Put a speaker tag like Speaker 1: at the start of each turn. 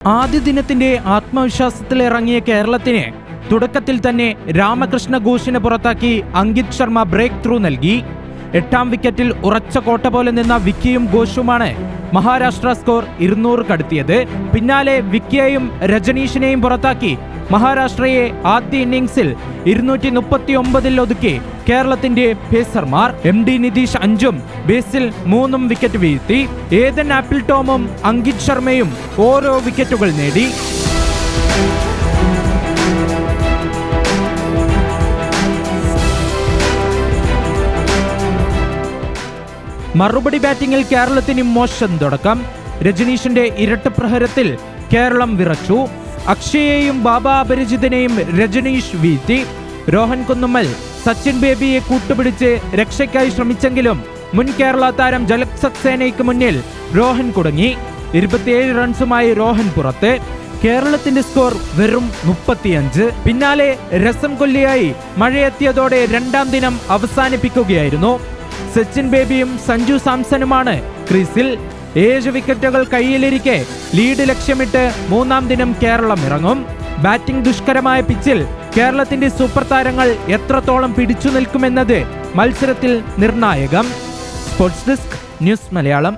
Speaker 1: ആദ്യ ദിനത്തിന്റെ ആത്മവിശ്വാസത്തിലിറങ്ങിയ കേരളത്തിന് തുടക്കത്തിൽ തന്നെ രാമകൃഷ്ണ ഘോഷിനെ പുറത്താക്കി അങ്കിത് ശർമ്മ ബ്രേക്ക് ത്രൂ നൽകി. 8ാം വിക്കറ്റിൽ ഉറച്ച കോട്ട പോലെ നിന്ന വിക്കിയും ഘോഷുമാണ് മഹാരാഷ്ട്ര സ്കോർ 200 കടത്തിയത്. പിന്നാലെ വിക്കിയെയും രജനീഷിനെയും പുറത്താക്കി മഹാരാഷ്ട്രയെ ആദ്യ ഇന്നിംഗ്സിൽ 239 ഒതുക്കി കേരളത്തിന്റെ പേസർമാർ. MD നിതീഷ് 5ഉം ബേസിൽ 3ഉം വിക്കറ്റ് വീഴ്ത്തി. ഏദൻ ആപ്പിൾ ടോമും അങ്കിത് ശർമ്മയും ഓരോ വിക്കറ്റുകൾ നേടി. മറുപടി ബാറ്റിംഗിൽ കേരളത്തിന് മോശം തുടക്കം. രജനീഷിന്റെ ഇരട്ട പ്രഹരത്തിൽ കേരളം വിറച്ചു. അക്ഷയെയും ബാബ അപരിചിതനെയും രജനീഷ് വീഴ്ത്തി. രോഹൻ കുന്നുമ്മൽ സച്ചിൻ ബേബിയെ കൂട്ടുപിടിച്ച് രക്ഷയ്ക്കായി ശ്രമിച്ചെങ്കിലും മുൻ കേരള താരം ജലക് സക്സേനയ്ക്ക് മുന്നിൽ രോഹൻ കുടുങ്ങി. 27 റൺസുമായി രോഹൻ പുറത്ത്. കേരളത്തിന്റെ സ്കോർ വെറും 35. പിന്നാലെ രസം കൊല്ലിയായി മഴയെത്തിയതോടെ 2ാം ദിനം അവസാനിപ്പിക്കുകയായിരുന്നു. സച്ചിൻ ബേബിയും സഞ്ജു സാംസണുമാണ് ക്രീസിൽ. 7 വിക്കറ്റുകൾ കയ്യിലിരിക്കെ ലീഡ് ലക്ഷ്യമിട്ട് 3ാം ദിനം കേരളം ഇറങ്ങും. ബാറ്റിംഗ് ദുഷ്കരമായ പിച്ചിൽ കേരളത്തിന്റെ സൂപ്പർ താരങ്ങൾ എത്രത്തോളം പിടിച്ചു നിൽക്കുമെന്നത് മത്സരത്തിൽ നിർണായകം. Sports desk, news Malayalam.